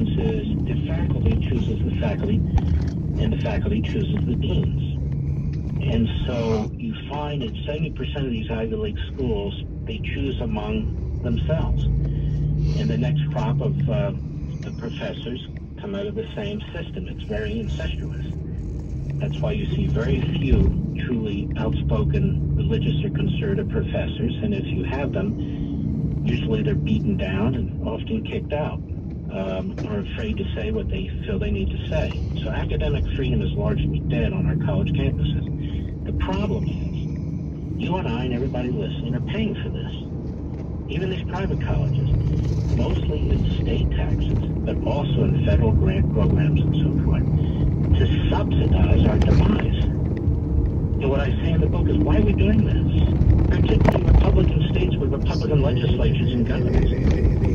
happens is the faculty chooses the faculty, and the faculty chooses the deans. And so you find in 70% of these Ivy League schools, they choose among themselves. And the next crop of professors come out of the same system. It's very incestuous. That's why you see very few truly outspoken religious or conservative professors. And if you have them, usually they're beaten down and often kicked out, or afraid to say what they feel they need to say. So academic freedom is largely dead on our college campuses. The problem is, you and I and everybody listening are paying for this. Even these private colleges, mostly in state taxes, but also in federal grant programs and so forth, to subsidize our demise. And what I say in the book is, why are we doing this? Particularly Republican states with Republican legislatures and governors.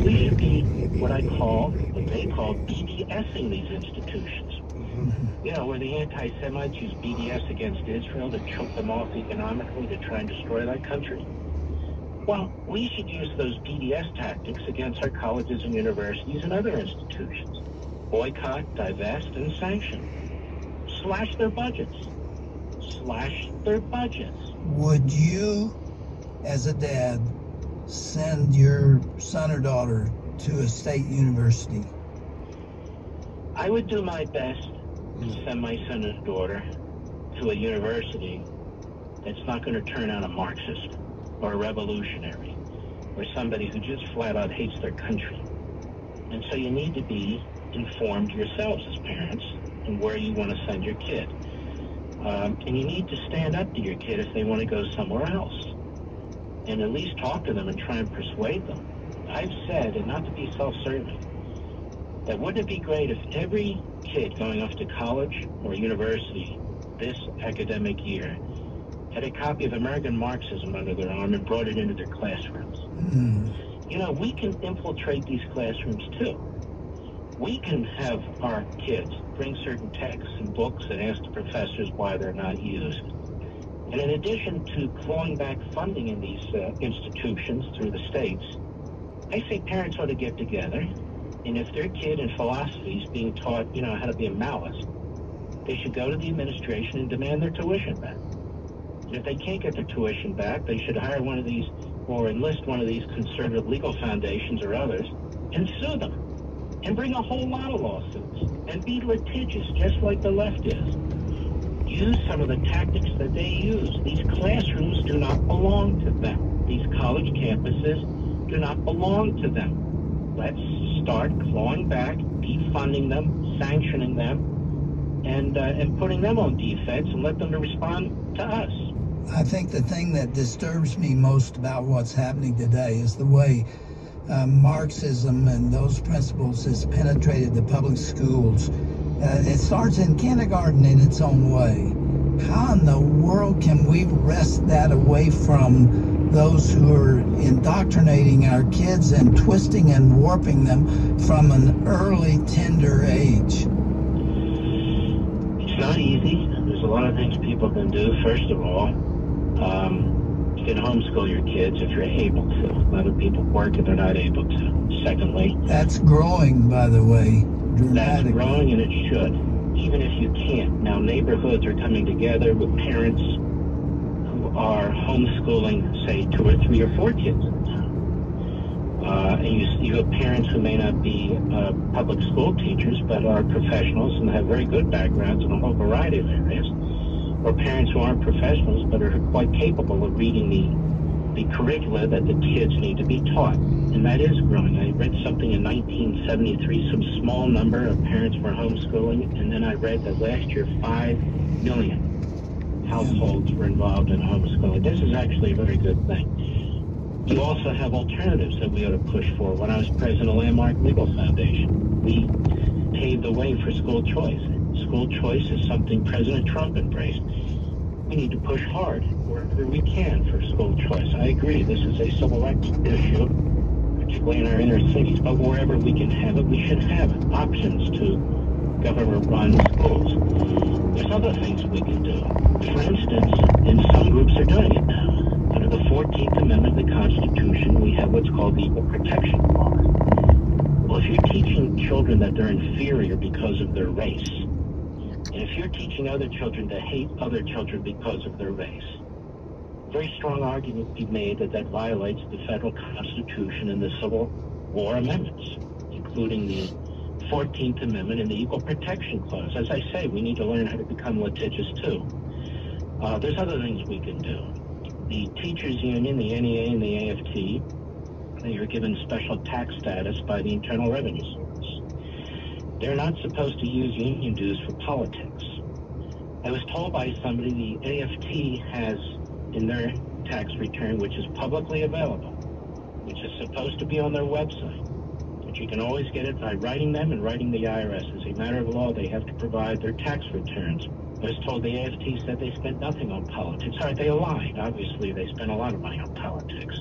We should be what I call, what they call, BDSing these institutions. You know, where the anti-Semites use BDS against Israel to choke them off economically to try and destroy that country. Well, we should use those BDS tactics against our colleges and universities and other institutions. Boycott, divest, and sanction. Slash their budgets. Slash their budgets. Would you, as a dad, send your son or daughter to a state university? I would do my best to send my son and daughter to a university that's not going to turn out a Marxist or a revolutionary or somebody who just flat out hates their country. And so you need to be informed yourselves as parents and where you want to send your kid. And you need to stand up to your kid if they want to go somewhere else. And at least talk to them and try and persuade them. I've said, and not to be self-serving, that wouldn't it be great if every kid going off to college or university this academic year had a copy of American Marxism under their arm and brought it into their classrooms? You know, we can infiltrate these classrooms too. We can have our kids bring certain texts and books and ask the professors why they're not used. And in addition to clawing back funding in these institutions through the states, I say parents ought to get together, and if their kid in philosophy is being taught, you know, how to be a Maoist, they should go to the administration and demand their tuition back. And if they can't get their tuition back, they should hire one of these or enlist one of these conservative legal foundations or others and sue them and bring a whole lot of lawsuits and be litigious just like the left is. Use some of the tactics that they use. These classrooms do not belong to them. These college campuses do not belong to them. Let's start clawing back, defunding them, sanctioning them, and putting them on defense and let them to respond to us. I think the thing that disturbs me most about what's happening today is the way Marxism and those principles has penetrated the public schools. It starts in kindergarten in its own way. How in the world can we wrest that away from those who are indoctrinating our kids and twisting and warping them from an early, tender age? It's not easy. There's a lot of things people can do. First of all, you can homeschool your kids if you're able to. A lot of people work and they're not able to. Secondly, that's growing, by the way, dramatically. That's growing, and it should, even if you can't. Now, neighborhoods are coming together with parents who are homeschooling, say, 2 or 3 or 4 kids at a time. And you have parents who may not be public school teachers, but are professionals and have very good backgrounds in a whole variety of areas. Or parents who aren't professionals but are quite capable of reading the curricula that the kids need to be taught. And that is growing. I read something in 1973, some small number of parents were homeschooling, and then I read that last year 5 million households were involved in homeschooling. This is actually a very good thing. You also have alternatives that we ought to push for. When I was president of Landmark Legal Foundation, we paved the way for school choice. School choice is something President Trump embraced. We need to push hard wherever we can for school choice. I agree, this is a civil rights issue, particularly in our inner cities, but wherever we can have it, we should have options to government-run schools. There's other things we can do. For instance, and some groups are doing it now. Under the 14th Amendment of the Constitution, we have what's called the Equal Protection Clause. Well, if you're teaching children children that they're inferior because of their race. And if you're teaching other children to hate other children because of their race, very strong argument can be made that that violates the federal Constitution and the Civil War amendments, including the 14th Amendment and the Equal Protection Clause. As I say, we need to learn how to become litigious too. There's other things we can do. The teachers union, the NEA and the AFT, they are given special tax status by the Internal Revenue Service. They're not supposed to use union dues for politics. I was told by somebody the AFT has in their tax return, which is publicly available, which is supposed to be on their website, but you can always get it by writing them and writing the IRS. As a matter of law, they have to provide their tax returns. I was told the AFT said they spent nothing on politics. All right, they lied. Obviously, they spent a lot of money on politics.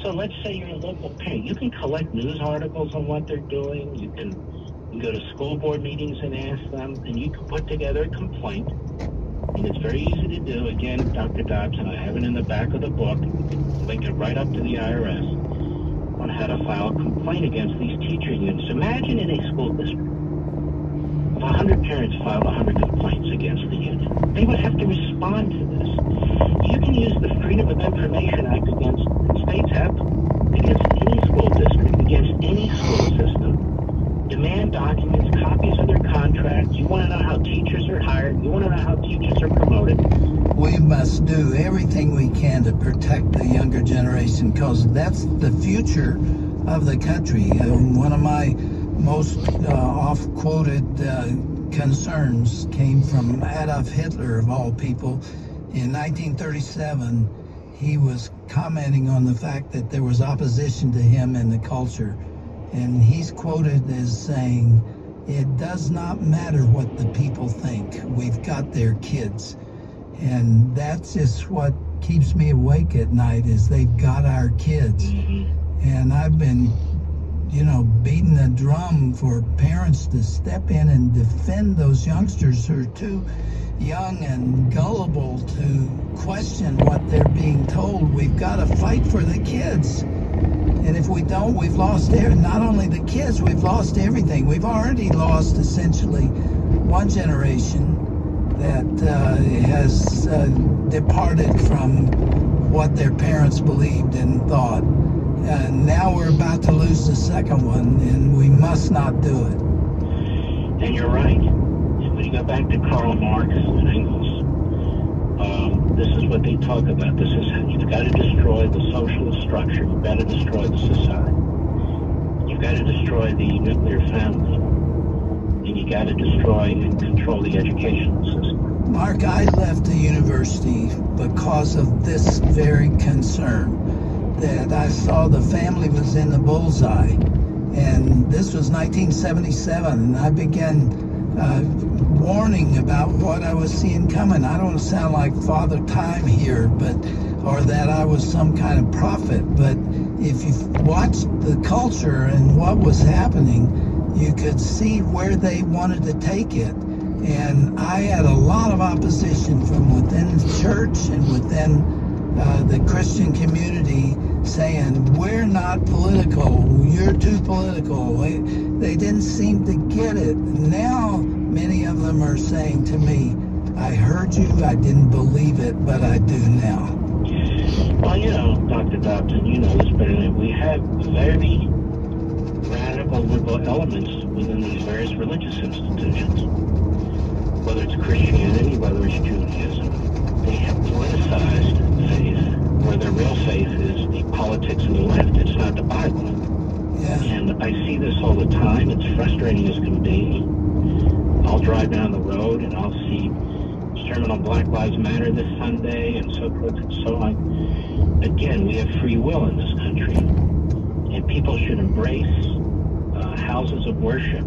So let's say you're a local parent. You can collect news articles on what they're doing. You can go to school board meetings and ask them, and you can put together a complaint. And it's very easy to do. Again, Dr. Dobson, I have it in the back of the book. Link it right up to the IRS on how to file a complaint against these teacher unions. Imagine in a school district, if 100 parents filed 100 complaints against the union, they would have to respond to this. You can use the Freedom of Information Act against, states have, against any school district, against any school system. Demand documents, copies of their contracts. You want to know how teachers are hired. You want to know how teachers are promoted. We must do everything we can to protect the younger generation because that's the future of the country. One of my most oft-quoted concerns came from Adolf Hitler, of all people. In 1937, he was commenting on the fact that there was opposition to him in the culture. And he's quoted as saying, "It does not matter what the people think. We've got their kids." And that's just what keeps me awake at night, is they've got our kids. And I've been, beating the drum for parents to step in and defend those youngsters who are too young and gullible to question what they're being told. We've got to fight for the kids. And if we don't, we've lost not only the kids, we've lost everything. We've already lost essentially one generation that has departed from what their parents believed and thought. And now we're about to lose the second one, and we must not do it. And you're right. When you go back to Karl Marx and Engels, this is what they talk about. This is how you've got to destroy the socialist structure. You've got to destroy the society. You've got to destroy the nuclear family. And you got to destroy and control the educational system. Mark, I left the university because of this very concern, that I saw the family was in the bullseye. And this was 1977, and I began warning about what I was seeing coming. I don't sound like Father Time here, or that I was some kind of prophet, but if you watched the culture and what was happening, you could see where they wanted to take it. And I had a lot of opposition from within the church and within the Christian community saying, we're not political, you're too political. They didn't seem to get it. Now, many of them are saying to me, I heard you, I didn't believe it, but I do now. Well, Dr. Dobson, you know this better than we have very radical liberal elements within these various religious institutions. Whether it's Christianity, whether it's Judaism, they have politicized faith, where their real faith is the politics of the left. It's not the Bible. Yeah. And I see this all the time. It's frustrating as can be. I'll drive down the road and I'll see sermon on Black Lives Matter this Sunday and so forth and so on. Again, we have free will in this country. And people should embrace houses of worship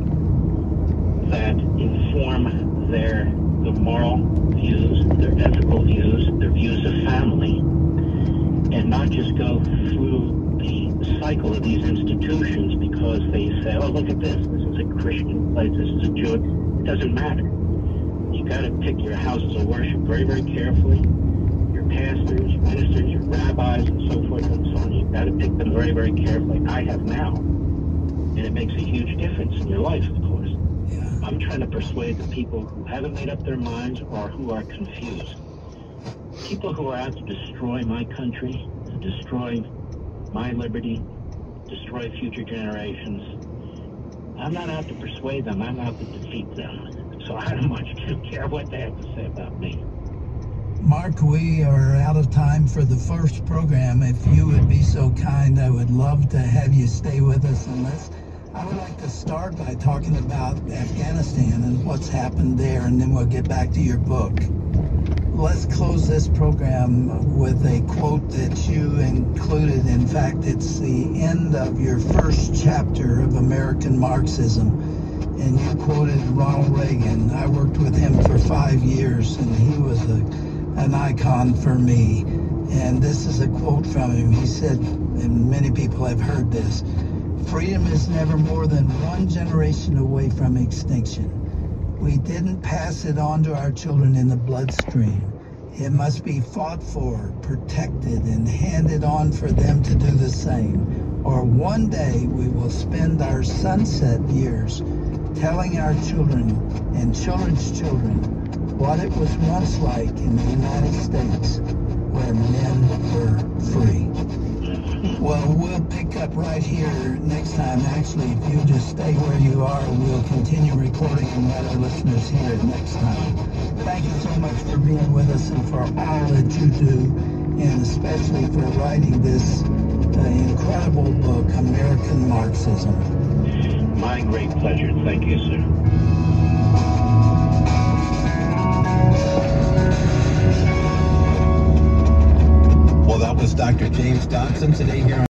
that inform their moral views, their ethical views, their views of family, and not just go through the cycle of these institutions because they say, oh, look at this is a Christian place, this is a Jewish. It doesn't matter. You got to pick your houses of worship very, very carefully. Your pastors, your ministers, your rabbis, and so forth and so on. You've got to pick them very, very carefully. I have now. And it makes a huge difference in your life, of course. Yeah. I'm trying to persuade the people who haven't made up their minds or who are confused. People who are out to destroy my country, to destroy my liberty, destroy future generations. I'm not out to persuade them, I'm out to defeat them. So I don't much care what they have to say about me. Mark, we are out of time for the first program. If you would be so kind, I would love to have you stay with us. I would like to start by talking about Afghanistan and what's happened there, and then we'll get back to your book. Let's close this program with a quote that you included. In fact, it's the end of your first chapter of American Marxism, and you quoted Ronald Reagan. I worked with him for 5 years, and he was an icon for me. And this is a quote from him. He said, and many people have heard this, "Freedom is never more than one generation away from extinction. We didn't pass it on to our children in the bloodstream. It must be fought for, protected, and handed on for them to do the same. Or one day we will spend our sunset years telling our children and children's children what it was once like in the United States, where men were free." Well, we'll pick up right here next time. Actually, if you just stay where you are, we'll continue recording and let our listeners hear it next time. Thank you so much for being with us and for all that you do, and especially for writing this incredible book, American Marxism. My great pleasure. Thank you, sir. Well, that was Dr. James Dodson today here on